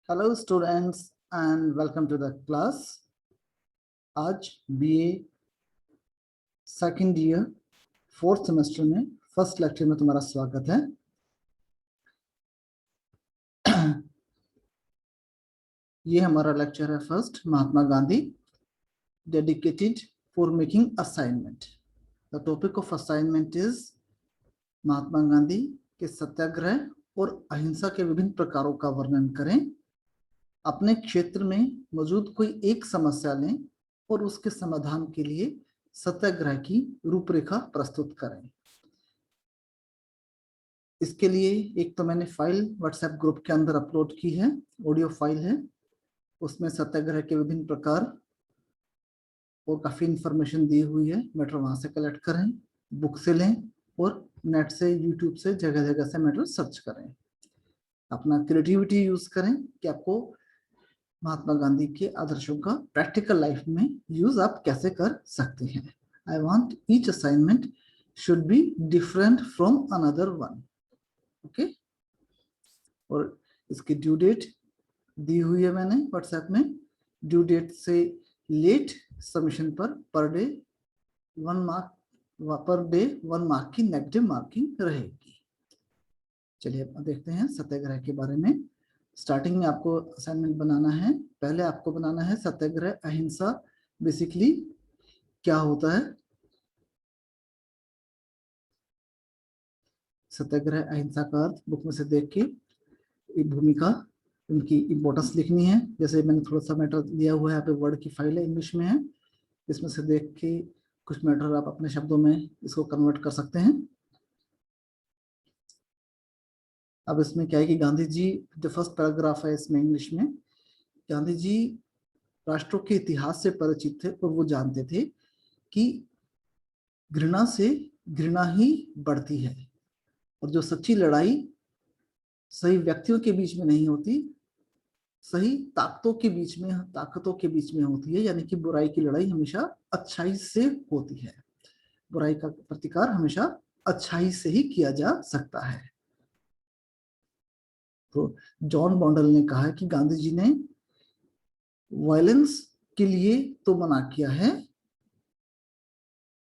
Hello students and welcome to the class. आज BA second year fourth semester में first lecture में तुम्हारा स्वागत है। ये हमारा लेक्चर है first, Mahatma Gandhi, dedicated for making assignment. The topic of assignment is Mahatma Gandhi के सत्याग्रह और अहिंसा के विभिन्न प्रकारों का वर्णन करें। अपने क्षेत्र में मौजूद कोई एक समस्या लें और उसके समाधान के लिए सत्याग्रह की रूपरेखा प्रस्तुत करें। इसके लिए एक तो मैंने फाइल व्हाट्सएप ग्रुप के अंदर अपलोड की है, ऑडियो फाइल है, उसमें सत्याग्रह के विभिन्न प्रकार और काफी इंफॉर्मेशन दी हुई है। मैटर वहां से कलेक्ट करें, बुक से लें और नेट से, यूट्यूब से, जगह जगह से मैटर सर्च करें। अपना क्रिएटिविटी यूज करें कि आपको महात्मा गांधी के आदर्शों का प्रैक्टिकल लाइफ में यूज आप कैसे कर सकते हैं। I want each assignment should be different from another one. Okay, और इसकी ड्यू डेट दी हुई है मैंने व्हाट्सएप में। ड्यू डेट से late submission per day 1 mark, per day 1 mark की नेगेटिव मार्किंग रहेगी। चलिए अब देखते हैं सत्याग्रह के बारे में। स्टार्टिंग में आपको असाइनमेंट बनाना है। पहले आपको बनाना है सत्याग्रह अहिंसा बेसिकली क्या होता है। सत्याग्रह अहिंसा का अर्थ बुक में से देख के भूमिका, उनकी इंपॉर्टेंस लिखनी है। जैसे मैंने थोड़ा सा मैटर दिया हुआ है, यहाँ पे वर्ड की फाइल है, इंग्लिश में है, इसमें से देख के कुछ मैटर आप अपने शब्दों में इसको कन्वर्ट कर सकते हैं। अब इसमें क्या है कि गांधी जी, जो फर्स्ट पैराग्राफ है इसमें इंग्लिश में, गांधी जी राष्ट्रों के इतिहास से परिचित थे और वो जानते थे कि घृणा से घृणा ही बढ़ती है और जो सच्ची लड़ाई सही व्यक्तियों के बीच में नहीं होती, सही ताकतों के बीच में होती है। यानी कि बुराई की लड़ाई हमेशा अच्छाई से होती है, बुराई का प्रतिकार हमेशा अच्छाई से ही किया जा सकता है। तो जॉन बॉन्डल ने कहा कि गांधी जी ने वायलेंस के लिए तो मना किया है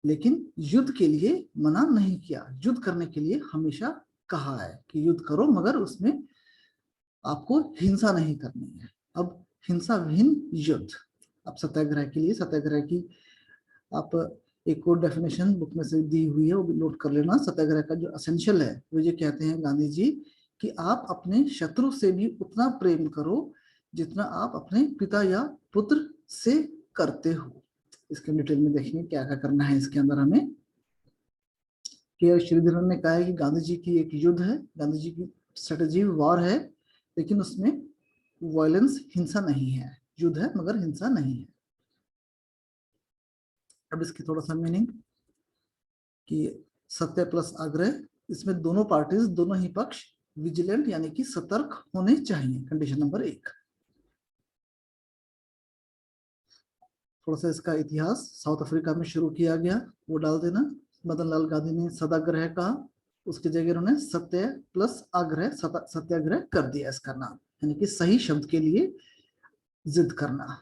लेकिन युद्ध के लिए मना नहीं किया। युद्ध करने के लिए हमेशा कहा है कि युद्ध करो, मगर उसमें आपको हिंसा नहीं करनी है। अब हिंसा विहीन युद्ध। अब सत्याग्रह के लिए, सत्याग्रह की आप एक और डेफिनेशन बुक में से दी हुई है, वो भी नोट कर लेना। सत्याग्रह का जो एसेंशियल है वो ये कहते हैं गांधी जी कि आप अपने शत्रु से भी उतना प्रेम करो जितना आप अपने पिता या पुत्र से करते हो। इसके डिटेल में देखेंगे क्या क्या करना है इसके अंदर हमें। के श्रीधरन ने कहा है कि गांधी जी की एक युद्ध है, गांधी जी की स्ट्रेटेजी वॉर है, लेकिन उसमें वायलेंस, हिंसा नहीं है। युद्ध है मगर हिंसा नहीं है। अब इसकी थोड़ा सा मीनिंग कि सत्य प्लस आग्रह, इसमें दोनों पार्टीज, दोनों ही पक्ष विजिलेंट यानी कि सतर्क होने चाहिए। Condition number 1। थोड़ा सा इसका इतिहास, साउथ अफ्रीका में शुरू किया गया, वो डाल देना। मदन लाल गांधी ने सदाग्रह कहा, उसकी जगह उन्होंने सत्य प्लस आग्रह, सत्याग्रह कर दिया इसका नाम, यानी कि सही शब्द के लिए जिद करना।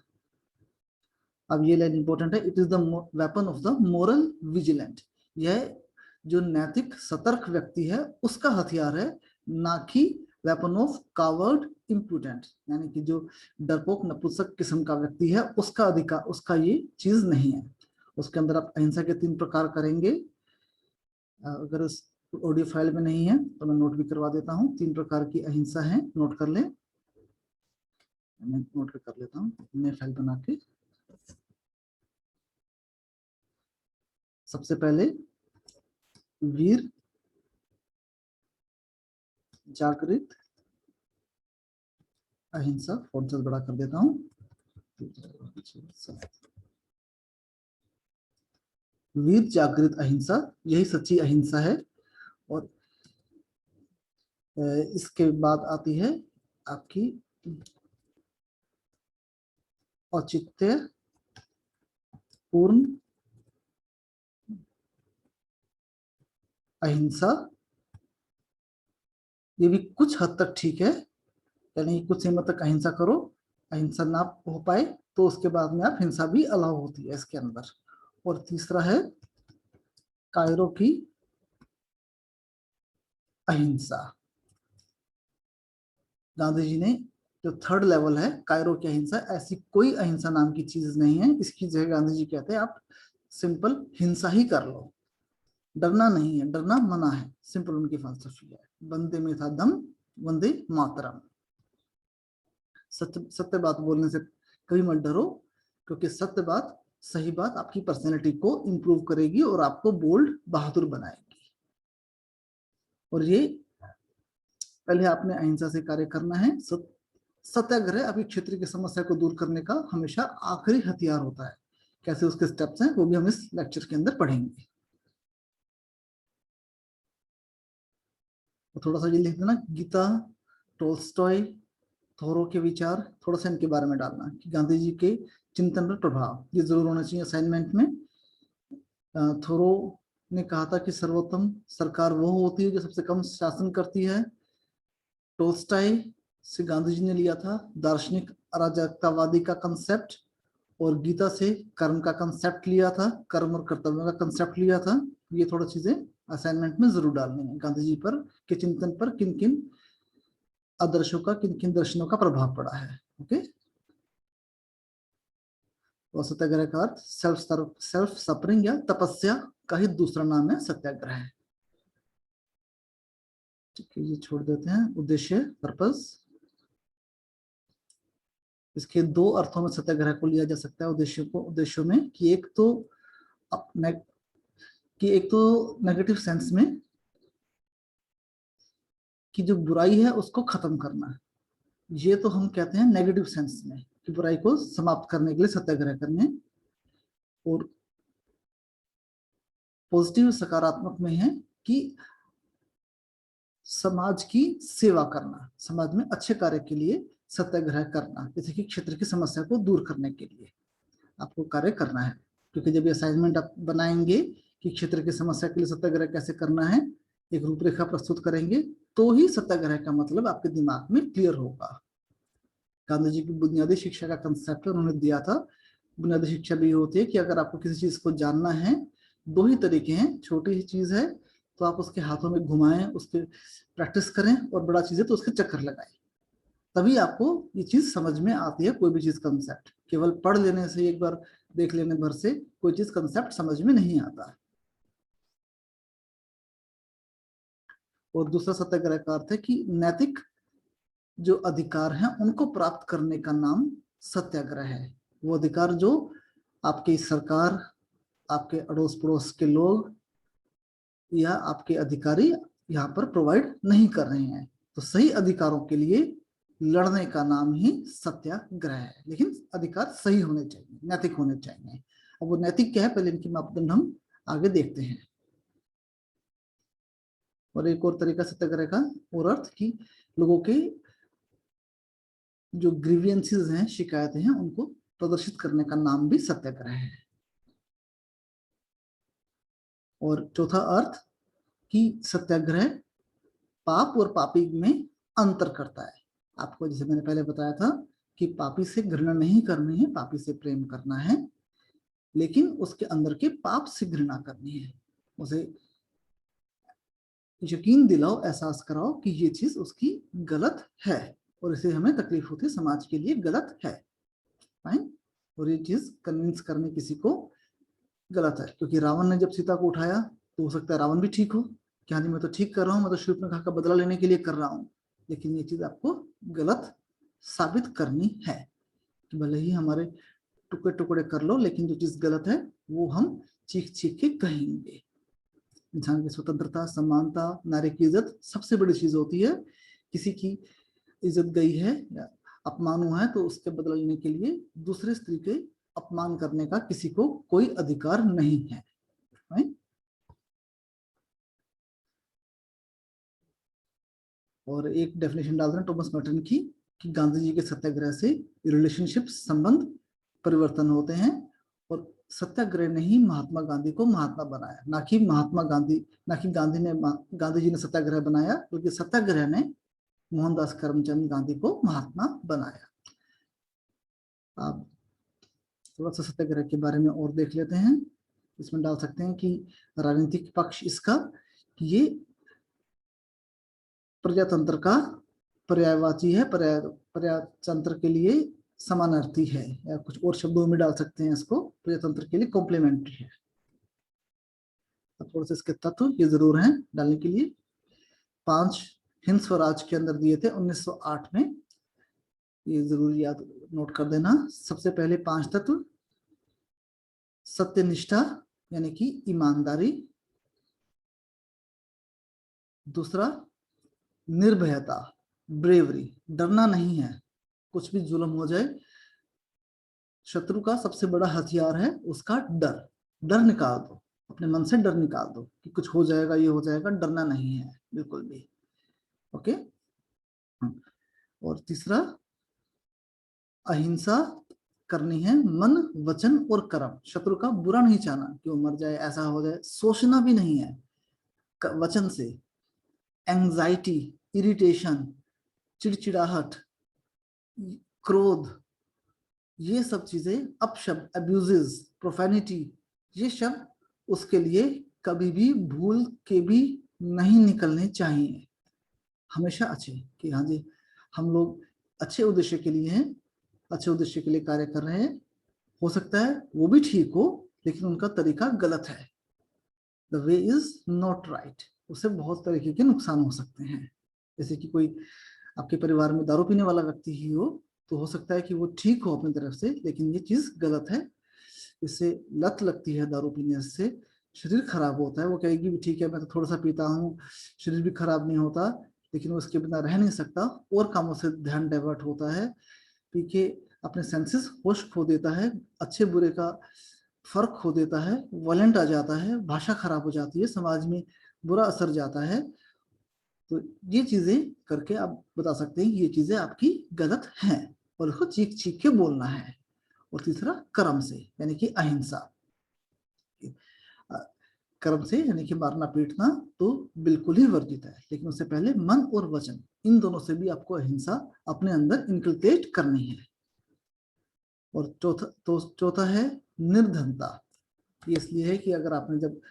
अब ये लाइन इंपॉर्टेंट है, it is the weapon of the moral vigilant. यह जो नैतिक सतर्क व्यक्ति है उसका हथियार है, ना कि वेपन ऑफ कावर्ड इम्प्रूडेंट, यानी कि जो डरपोक नपुंसक किस्म का व्यक्ति है उसका अधिकार, उसका ये चीज नहीं है। उसके अंदर आप अहिंसा के 3 प्रकार करेंगे। अगर उस ऑडियो फाइल में नहीं है तो मैं नोट भी करवा देता हूँ। 3 प्रकार की अहिंसा है, नोट कर ले। मैं नोट कर लेता हूँ नई फाइल बना के। सबसे पहले वीर जागृत अहिंसा, फॉन्ट बड़ा कर देता हूं। वीर जागृत अहिंसा, यही सच्ची अहिंसा है। और इसके बाद आती है आपकी औचित्य पूर्ण अहिंसा। ये भी कुछ हद तक ठीक है, यानी कुछ सीमा तक अहिंसा करो, अहिंसा ना हो पाए तो उसके बाद में आप हिंसा भी अलाउ होती है इसके अंदर। और तीसरा है कायरो की अहिंसा। गांधी जी ने जो थर्ड लेवल है कायरो की अहिंसा, ऐसी कोई अहिंसा नाम की चीज नहीं है। इसकी जगह गांधी जी कहते हैं आप सिंपल हिंसा ही कर लो, डरना नहीं है, डरना मना है, सिंपल उनकी फिलॉसफी है। वंदे में था दम, वंदे मातरम। सत्य सत्य बात बोलने से कभी मत डरो, क्योंकि सत्य बात, सही बात आपकी पर्सनैलिटी को इंप्रूव करेगी और आपको बोल्ड, बहादुर बनाएगी। और ये पहले आपने अहिंसा से कार्य करना है। सत्याग्रह अभी क्षेत्र की समस्या को दूर करने का हमेशा आखिरी हथियार होता है। कैसे उसके स्टेप्स हैं वो भी हम इस लेक्चर के अंदर पढ़ेंगे। तो थोड़ा सा ये लिख देना, गीता, टोल्स्टॉय, थोरो के विचार, थोड़ा सा इनके बारे में डालना कि गांधी जी के चिंतन पर प्रभाव, ये जरूर होना चाहिए असाइनमेंट में। थोरो ने कहा था कि सर्वोत्तम सरकार वो होती है जो सबसे कम शासन करती है। टोल्स्टॉय से गांधी जी ने लिया था दार्शनिक अराजकतावादी का कंसेप्ट, और गीता से कर्म का कंसेप्ट लिया था, कर्म और कर्तव्य का कंसेप्ट लिया था। ये थोड़ा चीजें असाइनमेंट में जरूर डालनी है। गांधी जी पर के चिंतन पर किन किन आदर्शों का, किन किन दर्शनों का प्रभाव पड़ा है। ओके, और सत्याग्रह का अर्थ सेल्फ सफरिंग या तपस्या का ही दूसरा नाम है सत्याग्रह। ठीक है, ये छोड़ देते हैं। उद्देश्य, पर्पस, इसके दो अर्थों में सत्याग्रह को लिया जा सकता है उद्देश्य को, उद्देश्यों में कि एक तो नेगेटिव सेंस में कि जो बुराई है उसको खत्म करना, ये तो हम कहते हैं नेगेटिव सेंस में कि बुराई को समाप्त करने के लिए सत्याग्रह करने। और पॉजिटिव सकारात्मक में है कि समाज की सेवा करना, समाज में अच्छे कार्य के लिए सत्याग्रह करना, जैसे कि क्षेत्र की समस्या को दूर करने के लिए आपको कार्य करना है। क्योंकि जब ये असाइनमेंट आप बनाएंगे कि क्षेत्र की समस्या के लिए सत्याग्रह कैसे करना है, एक रूपरेखा प्रस्तुत करेंगे, तो ही सत्याग्रह का मतलब आपके दिमाग में क्लियर होगा। गांधी जी की बुनियादी शिक्षा का कंसेप्ट उन्होंने दिया था। बुनियादी शिक्षा भी होती है कि अगर आपको किसी चीज को जानना है, दो ही तरीके हैं। छोटी ही चीज है तो आप उसके हाथों में घुमाएं, उसके प्रैक्टिस करें, और बड़ा चीज है तो उसके चक्कर लगाएं, तभी आपको ये चीज समझ में आती है। कोई भी चीज कंसेप्ट केवल पढ़ लेने से, एक बार देख लेने भर से कोई चीज कंसेप्ट समझ में नहीं आता। और दूसरा सत्याग्रह का अर्थ है कि नैतिक जो अधिकार हैं उनको प्राप्त करने का नाम सत्याग्रह है। वो अधिकार जो आपकी सरकार, आपके अड़ोस पड़ोस के लोग या आपके अधिकारी यहाँ पर प्रोवाइड नहीं कर रहे हैं, तो सही अधिकारों के लिए लड़ने का नाम ही सत्याग्रह है। लेकिन अधिकार सही होने चाहिए, नैतिक होने चाहिए। अब वो नैतिक क्या है, पहले इनकी मापदंड हम आगे देखते हैं। और एक और तरीका सत्याग्रह का और अर्थ की लोगों के जो ग्रीवियंसेस हैं, शिकायतें हैं, उनको प्रदर्शित करने का नाम भी सत्याग्रह है। और चौथा अर्थ कि सत्याग्रह पाप और पापी में अंतर करता है। आपको जैसे मैंने पहले बताया था कि पापी से घृणा नहीं करनी है, पापी से प्रेम करना है, लेकिन उसके अंदर के पाप से घृणा करनी है। उसे यकीन दिलाओ, एहसास कराओ कि ये चीज उसकी गलत है और इसे हमें तकलीफ होती है, समाज के लिए गलत है। फाइन। और ये चीज कन्विंस करने किसी को गलत है, क्योंकि रावण ने जब सीता को उठाया तो हो सकता है रावण भी ठीक हो कि हाँ मैं तो ठीक कर रहा हूँ, मैं तो शूर्पणखा का बदला लेने के लिए कर रहा हूँ, लेकिन ये चीज आपको गलत साबित करनी है कि भले ही हमारे टुकड़े टुकड़े कर लो, लेकिन जो चीज गलत है वो हम चीख चीख के कहेंगे। इंसान की स्वतंत्रता, समानता, नारी की इज्जत सबसे बड़ी चीज होती है। किसी की इज्जत गई है या अपमान हुआ है तो उसके बदला लेने के लिए दूसरे स्त्री के अपमान करने का किसी को कोई अधिकार नहीं है। और एक डेफिनेशन डाल दें टॉमस मर्टन की कि गांधी जी के सत्याग्रह से रिलेशनशिप, संबंध परिवर्तन होते हैं, और सत्याग्रह ने ही महात्मा गांधी को महात्मा बनाया, ना कि गांधी ने गांधी जी ने सत्याग्रह बनाया, बल्कि सत्याग्रह ने मोहनदास करमचंद गांधी को महात्मा बनाया। अब थोड़ा सा सत्याग्रह के बारे में और देख लेते हैं। इसमें डाल सकते हैं कि राजनीतिक पक्ष इसका कि ये प्रजातंत्र का पर्यायवाची है, प्रजातंत्र के लिए समानार्थी है, या कुछ और शब्दों में डाल सकते हैं इसको, प्रजातंत्र के लिए कॉम्प्लीमेंट्री है। थोड़ा सा इसके तत्व ये जरूर हैं डालने के लिए। 5 हिंद स्वराज के अंदर दिए थे 1908 में, ये जरूर याद नोट कर देना। सबसे पहले 5 तत्व: सत्यनिष्ठा यानी कि ईमानदारी, दूसरा निर्भयता, ब्रेवरी, डरना नहीं है, कुछ भी जुल्म हो जाए, शत्रु का सबसे बड़ा हथियार है उसका डर, डर निकाल दो, अपने मन से डर निकाल दो कि कुछ हो जाएगा, ये हो जाएगा, डरना नहीं है बिल्कुल भी। ओके। और तीसरा अहिंसा करनी है, मन वचन और कर्म, शत्रु का बुरा नहीं चाहना कि वो मर जाए, ऐसा हो जाए, सोचना भी नहीं है वचन से। एंजाइटी, इरिटेशन, चिड़चिड़ाहट, क्रोध, ये सब चीजें, अपशब्द, अब्यूजेस, प्रोफेनिटी, ये शब्द उसके लिए कभी भी भूल के भी नहीं निकलने चाहिए। हमेशा अच्छे कि हाँ जी हम लोग अच्छे उद्देश्य के लिए हैं, अच्छे उद्देश्य के लिए कार्य कर रहे हैं, हो सकता है वो भी ठीक हो लेकिन उनका तरीका गलत है, the way is not right, उससे बहुत तरीके के नुकसान हो सकते हैं। जैसे कि कोई आपके परिवार में दारू पीने वाला व्यक्ति ही हो तो हो सकता है कि वो ठीक हो अपनी तरफ से, लेकिन ये चीज गलत है, इससे लत लगती है, दारू पीने से शरीर खराब होता है। वो कहेगी भी ठीक है मैं तो थोड़ा सा पीता हूँ, शरीर भी खराब नहीं होता, लेकिन वो उसके बिना रह नहीं सकता, और कामों से ध्यान डाइवर्ट होता है, पी के अपने सेंसेस होश खो देता है, अच्छे बुरे का फर्क खो देता है, वॉलेंट आ जाता है, भाषा खराब हो जाती है, समाज में बुरा असर जाता है। तो ये चीजें करके आप बता सकते हैं कि ये चीजें आपकी गलत हैं और उसको चीख चीख के बोलना है। और तीसरा कर्म से यानी कि अहिंसा, कर्म से यानी कि मारना पीटना तो बिल्कुल ही वर्जित है, लेकिन उससे पहले मन और वचन, इन दोनों से भी आपको अहिंसा अपने अंदर इनकलकेट करनी है। और चौथा है निर्धनता। ये इसलिए है कि अगर आपने जब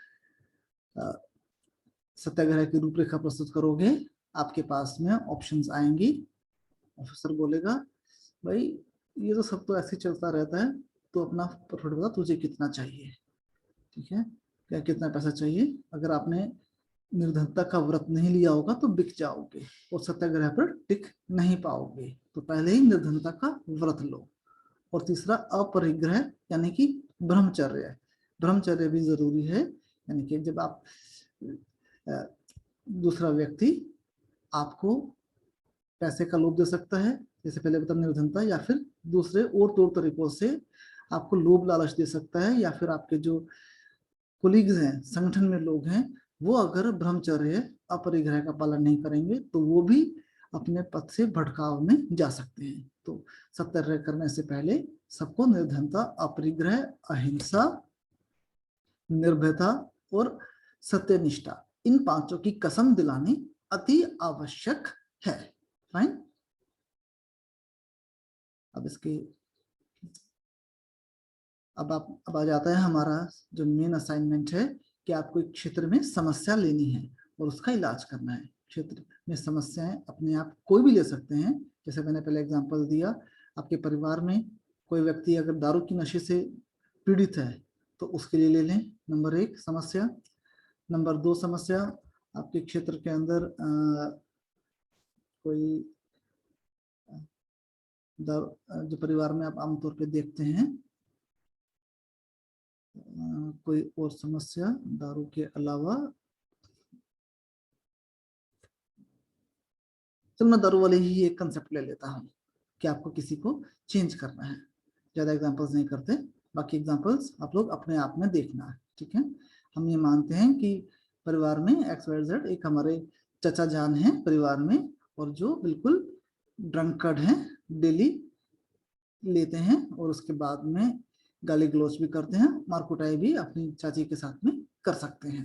सत्याग्रह की रूपरेखा प्रस्तुत करोगे आपके पास में ऑप्शंस आएंगी, ऑफिसर बोलेगा भाई ये तो सब तो ऐसे चलता रहता है, तो अपना प्रॉफिट बता, तुझे कितना चाहिए, ठीक है, क्या कितना पैसा चाहिए। अगर आपने निर्धनता का व्रत नहीं लिया होगा तो बिक जाओगे और सत्याग्रह पर टिक नहीं पाओगे, तो पहले ही निर्धनता का व्रत लो। और तीसरा अपरिग्रह यानी कि ब्रह्मचर्य, ब्रह्मचर्य भी जरूरी है, यानी कि जब आप दूसरा व्यक्ति आपको पैसे का लोभ दे सकता है, जैसे पहले बता निर्धनता, या फिर दूसरे और तौर तरीकों से आपको लोभ लालच दे सकता है, या फिर आपके जो कोलीग्स हैं, संगठन में लोग हैं, वो अगर ब्रह्मचर्य अपरिग्रह का पालन नहीं करेंगे तो वो भी अपने पद से भटकाव में जा सकते हैं। तो सत्याग्रह करने से पहले सबको निर्धनता, अपरिग्रह, अहिंसा, निर्भयता और सत्यनिष्ठा, इन 5 की कसम दिलानी अति आवश्यक है। फाइन। अब इसके अब आ जाता है हमारा जो मेन असाइनमेंट है कि आपको एक क्षेत्र में समस्या लेनी है और उसका इलाज करना है। क्षेत्र में समस्याएं अपने आप कोई भी ले सकते हैं, जैसे मैंने पहले एग्जांपल दिया, आपके परिवार में कोई व्यक्ति अगर दारू की नशे से पीड़ित है तो उसके लिए ले लें, नंबर 1 समस्या। नंबर 2 समस्या, आपके क्षेत्र के अंदर कोई जो परिवार में आप आमतौर पे देखते हैं, कोई और समस्या दारू के अलावा, चलो मैं दारू वाले ही एक कंसेप्ट ले लेता हूँ कि आपको किसी को चेंज करना है, ज्यादा एग्जांपल्स नहीं करते, बाकी एग्जांपल्स आप लोग अपने आप में देखना है, ठीक है। हम ये मानते हैं कि परिवार में XYZ एक हमारे चचा जान है परिवार में, और जो बिल्कुल ड्रंकर्ड हैं, डेली लेते हैं और उसके बाद में गाली गलौज भी करते हैं, मारकुटाई भी अपनी चाची के साथ में कर सकते हैं,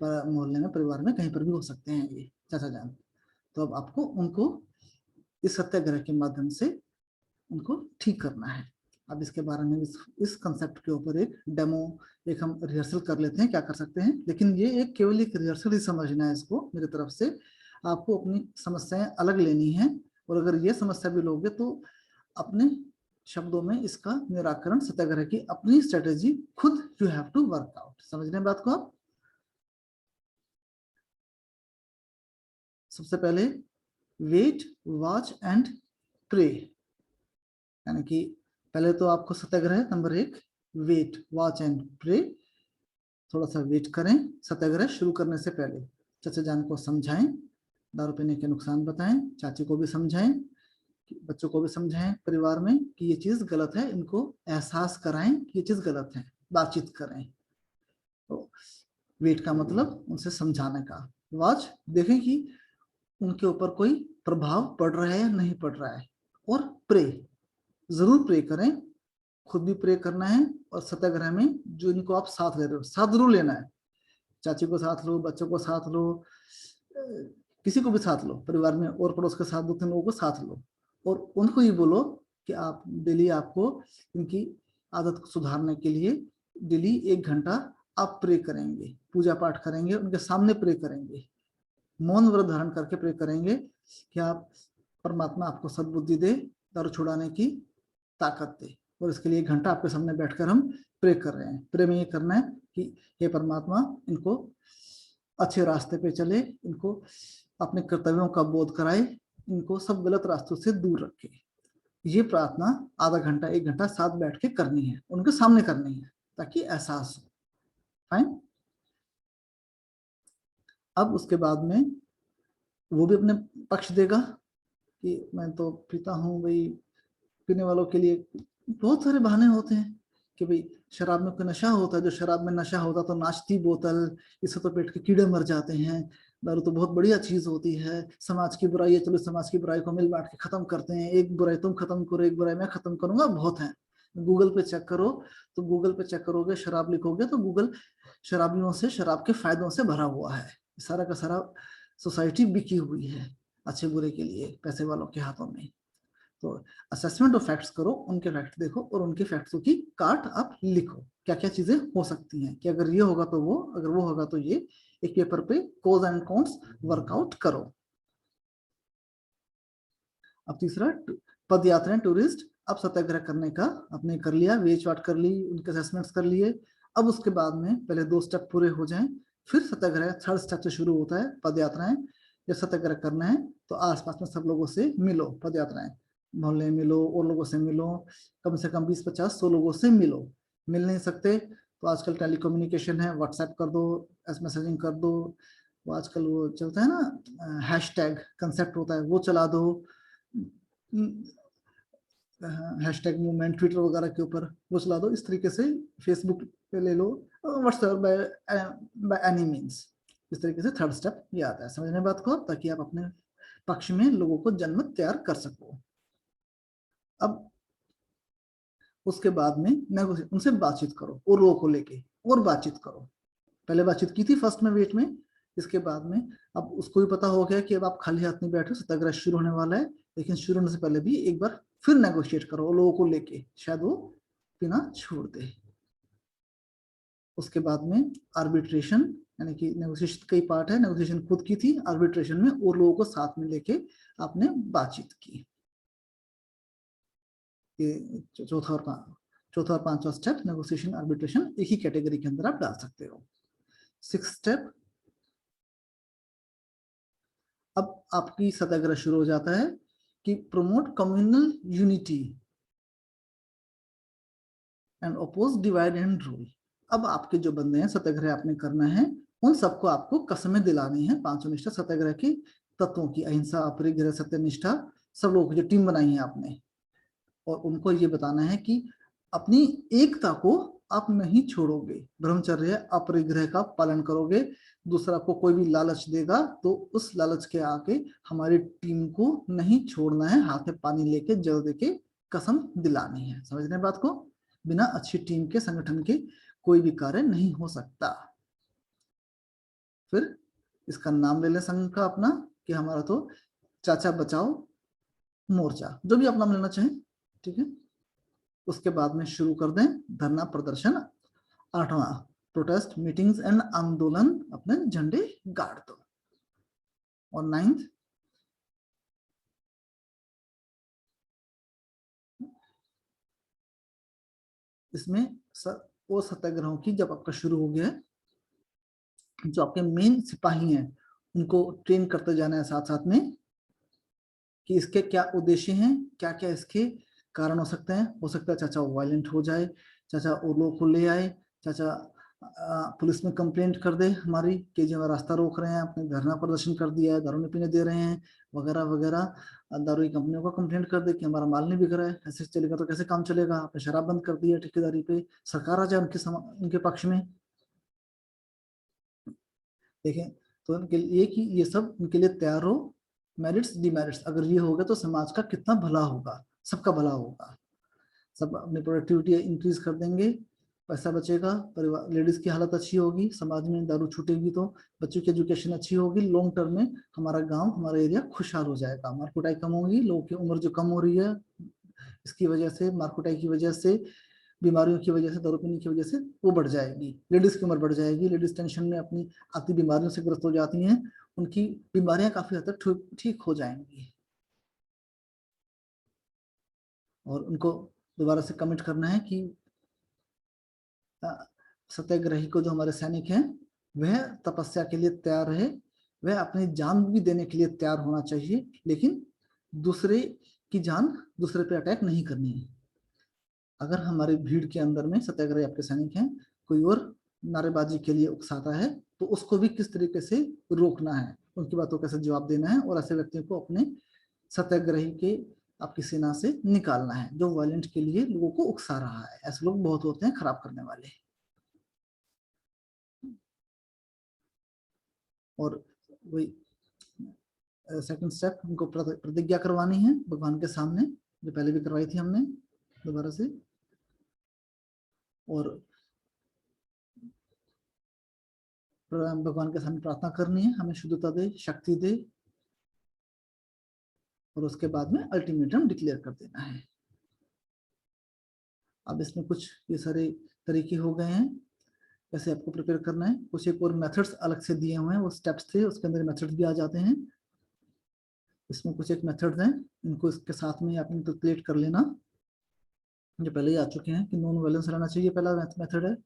पर मोहल्ले में परिवार में कहीं पर भी हो सकते हैं ये चाचा जान। तो अब आपको उनको इस सत्याग्रह के माध्यम से उनको ठीक करना है। अब इसके बारे में इस कंसेप्ट के ऊपर एक डेमो, एक हम रिहर्सल कर लेते हैं क्या कर सकते हैं। लेकिन ये एक केवल एक रिहर्सल ही समझना है इसको मेरी तरफ से। आपको अपनी समस्याएं अलग लेनी है, और अगर ये समस्या भी लोगे तो अपने शब्दों में इसका निराकरण, सत्याग्रह की अपनी स्ट्रेटेजी खुद you have to work out. समझ रहे हैं बात को आप? सबसे पहले वेट, वॉच एंड प्रे, यानी कि पहले तो आपको satyagraha number 1, wait, watch and pray. थोड़ा सा वेट करें सत्याग्रह शुरू करने से पहले। चाचा जान को समझाएं, दारू पीने के नुकसान बताएं, चाची को भी समझाएं, बच्चों को भी समझाएं परिवार में कि ये चीज गलत है, इनको एहसास कराएं कि ये चीज गलत है, बातचीत करें। तो वेट का मतलब उनसे समझाने का। वॉच, देखें कि उनके ऊपर कोई प्रभाव पड़ रहा है या नहीं पड़ रहा है। और प्रे, जरूर प्रे करें, खुद भी प्रे करना है। और सत्याग्रह में जो इनको आप साथ ले रहे हो, साथ जरूर लेना है। चाची को साथ लो, बच्चों को साथ लो, किसी को भी साथ लो, परिवार में और पड़ोस के साथ 2-3 लोगों को साथ लो, और उनको ये बोलो कि आप डेली, आपको इनकी आदत को सुधारने के लिए डेली 1 घंटा आप प्रे करेंगे, पूजा पाठ करेंगे, उनके सामने प्रे करेंगे, मौन व्रत धारण करके प्रे करेंगे कि आप, परमात्मा आपको सद्बुद्धि दे, दारू छुड़ाने की ताकत दे। और इसके लिए 1 घंटा आपके सामने बैठकर हम प्रे कर रहे हैं। प्रे में ये करना है कि हे परमात्मा, इनको अच्छे रास्ते पे चले, इनको अपने कर्तव्यों का बोध कराए, इनको सब गलत रास्तों से दूर रखे। ये प्रार्थना आधा घंटा 1 घंटा साथ बैठ के करनी है, उनके सामने करनी है, ताकि एहसास हो। फाइन। अब उसके बाद में वो भी अपने पक्ष देगा कि मैं तो पीता हूँ भाई। पीने वालों के लिए बहुत सारे बहाने होते हैं कि भाई शराब में कोई नशा होता है, जो शराब में नशा होता तो नाचती बोतल, इससे तो पेट के कीड़े मर जाते हैं, दारू तो बहुत बढ़िया चीज होती है, समाज की बुराई है, चलो समाज की बुराई को मिल बांट के खत्म करते हैं, एक बुराई तुम खत्म करो, एक बुराई मैं खत्म करूंगा, बहुत है। गूगल पे चेक करो, तो गूगल पे चेक करोगे, शराब लिखोगे तो गूगल शराबियों से, शराब के फायदों से भरा हुआ है। सारा का सारा सोसाइटी बिकी हुई है अच्छे बुरे के लिए, पैसे वालों के हाथों में। तो असेसमेंट ऑफ फैक्ट्स करो, उनके फैक्ट देखो, और उनके फैक्ट्सों की काट आप लिखो, क्या क्या चीजें हो सकती हैं, कि अगर ये होगा तो वो, अगर वो होगा तो ये। एक पेपर पे कोज एंड कॉन्स वर्कआउट करो। अब तीसरा, पद यात्राएं, टूरिस्ट। अब सत्याग्रह करने का आपने कर लिया, वेच वाट कर ली, उनके असेसमेंट्स कर लिए। अब उसके बाद में पहले 2 स्टेप पूरे हो जाएं, फिर सत्याग्रह 3rd स्टेप से शुरू होता है, पद यात्राएं। जब सत्याग्रह करना है तो आसपास में सब लोगों से मिलो, पद यात्राएं, मोहल्ले मिलो, और लोगों से मिलो, कम से कम 20-50-100 लोगों से मिलो। मिल नहीं सकते तो आजकल टेलीकम्युनिकेशन है, व्हाट्सएप कर दो, एस मैसेजिंग कर दो, वो आजकल वो चलता है ना, हैशटैग कंसेप्ट होता है, वो चला दो, हैशटैग मूवमेंट ट्विटर वगैरह के ऊपर वो चला दो। इस तरीके से फेसबुक पे ले लो, व्हाट्सएप बाय एनी मीन्स। इस तरीके से 3rd स्टेप ये आता है, समझने बात को, ताकि आप अपने पक्ष में लोगों को जनमत तैयार कर सको। अब उसके बाद में उनसे बातचीत करो, और लोगों को लेके और बातचीत करो। पहले बातचीत की थी फर्स्ट में, वेट में, इसके बाद में अब उसको भी पता हो गया कि अब आप खाली हाथ नहीं बैठे, सत्याग्रह शुरू होने वाला है। लेकिन शुरू होने से पहले भी एक बार फिर नेगोशिएट करो लोगों को लेके, शायद वो पीना छोड़ दे। उसके बाद में आर्बिट्रेशन, यानी कि नेगोशिएशन का ही पार्ट है, नेगोशिएशन खुद की थी, आर्बिट्रेशन में और लोगों को साथ में लेके आपने बातचीत की। ये चौथा और 5वां स्टेप, नेगोशिएशन आर्बिट्रेशन, एक ही कैटेगरी के अंदर आप डाल सकते हो। 6th स्टेप, अब आपकी सत्याग्रह शुरू हो जाता है कि promote communal unity and oppose divide and rule. अब आपके जो बंदे हैं, सत्याग्रह आपने करना है, उन सबको आपको कसमें दिलानी है, 5 निष्ठा सत्याग्रह की तत्वों की, अहिंसा, अपरिग्रह, सत्यनिष्ठा, सब लोगों की जो टीम बनाई है आपने, और उनको ये बताना है कि अपनी एकता को आप नहीं छोड़ोगे, ब्रह्मचर्य अपरिग्रह का पालन करोगे। दूसरा को कोई भी लालच देगा तो उस लालच के आके हमारी टीम को नहीं छोड़ना है, हाथ में पानी लेके जल देके कसम दिलानी है। समझ रहे बात को? बिना अच्छी टीम के, संगठन के कोई भी कार्य नहीं हो सकता। फिर इसका नाम ले ले संघ का अपना, कि हमारा तो चाचा बचाओ मोर्चा, जो भी आप नाम लेना चाहें, ठीक है। उसके बाद में शुरू कर दें धरना प्रदर्शन। 8वां, प्रोटेस्ट मीटिंग्स एंड आंदोलन अपने झंडे गाड़ दो। और 9th, इसमें वो सत्याग्रहों की जब आपका शुरू हो गया है, जो आपके मेन सिपाही हैं उनको ट्रेन करते जाना है साथ साथ में कि इसके क्या उद्देश्य हैं, क्या क्या इसके कारण हो सकते हैं। हो सकता है चाचा वायलेंट हो जाए, चाचा और लोगों को ले आए, चाचा पुलिस में कंप्लेंट कर दे हमारी कि जो रास्ता रोक रहे हैं, अपने धरना प्रदर्शन कर दिया है, दारू नहीं पीने दे रहे हैं वगैरह वगैरह। दारू की कंपनियों को कंप्लेंट कर दे कि हमारा माल नहीं बिक रहा है, ऐसे चलेगा तो कैसे काम चलेगा, आपने शराब बंद कर दी है ठेकेदारी पे, सरकार आ जाए उनके पक्ष में। देखें, तो उनके लिए कि ये सब उनके लिए तैयार हो। मेरिट्स डिमेरिट्स, अगर ये होगा तो समाज का कितना भला होगा, सबका भला होगा, सब अपनी प्रोडक्टिविटी इंक्रीज कर देंगे, पैसा बचेगा, परिवार लेडीज की हालत अच्छी होगी, समाज में दारू छूटेगी तो बच्चों की एजुकेशन अच्छी होगी, लॉन्ग टर्म में हमारा गांव हमारा एरिया खुशहाल हो जाएगा, मारकुटाई कम होगी, लोगों की उम्र जो कम हो रही है इसकी वजह से, मारकुटाई की वजह से, बीमारियों की वजह से, दारू पीने की वजह से वो बढ़ जाएगी, लेडीज की उम्र बढ़ जाएगी, लेडीज टेंशन में अपनी आती बीमारियों से ग्रस्त हो जाती हैं, उनकी बीमारियां काफी हद तक ठीक हो जाएंगी। और उनको दोबारा से कमिट करना है कि सत्याग्रही को, जो हमारे सैनिक हैं, वह तपस्या के लिए तैयार रहे, वह अपनी जान भी देने के लिए तैयार होना चाहिए, लेकिन दूसरे की जान दूसरे पे अटैक नहीं करनी है। अगर हमारी भीड़ के अंदर में सत्याग्रही आपके सैनिक हैं, कोई और नारेबाजी के लिए उकसाता है, तो उसको भी किस तरीके से रोकना है, उनकी बातों का कैसे जवाब देना है, और ऐसे व्यक्तियों को अपने सत्याग्रही के आपकी सेना से निकालना है जो वायलेंट के लिए लोगों को उकसा रहा है। ऐसे लोग बहुत होते हैं खराब करने वाले। और वही सेकंड स्टेप, उनको प्रतिज्ञा करवानी है भगवान के सामने, जो पहले भी करवाई थी हमने दोबारा से। और भगवान के सामने प्रार्थना करनी है, हमें शुद्धता दे, शक्ति दे, और उसके बाद में अल्टीमेटम डिक्लेयर कर देना है। अब इसमें कुछ ये सारे तरीके हो गए हैं कैसे आपको प्रिपेयर करना है। कुछ एक और मेथड्स अलग से दिए हुए हैं, वो स्टेप्स थे, उसके अंदर मेथड्स भी आ जाते हैं। इसमें कुछ एक मेथड्स हैं, इनको इसके साथ में आप इनको क्रिएट कर लेना, जो पहले ही आ चुके हैं कि नॉन वायलेंस रहना चाहिए, पहला मेथड है।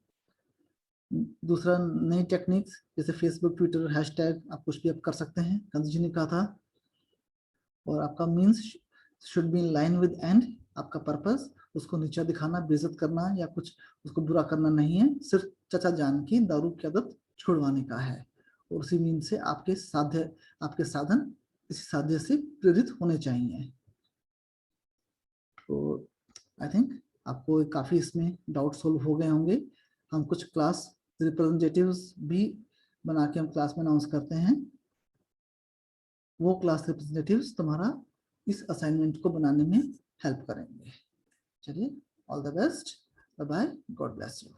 दूसरा, नई टेक्निक्स जैसे फेसबुक, ट्विटर, हैशटैग, आप कुछ भी आप कर सकते हैं, गांधी जी ने कहा था। और आपका means should be in line with and, आपका पर्पस उसको नीचा दिखाना, बेइज्जत करना या कुछ उसको बुरा करना नहीं है, सिर्फ चचा जान की दारू की आदत छुड़वाने का है। और उसी मीन से आपके साधन इसी साध्य से प्रेरित होने चाहिए। तो आई थिंक आपको काफी इसमें डाउट सोल्व हो गए होंगे। हम कुछ क्लास रिप्रेजेंटेटिव्स भी बना के हम क्लास में अनाउंस करते हैं, वो क्लास रिप्रेजेंटेटिव्स तुम्हारा इस असाइनमेंट को बनाने में हेल्प करेंगे। चलिए, all the best, bye bye, God bless you.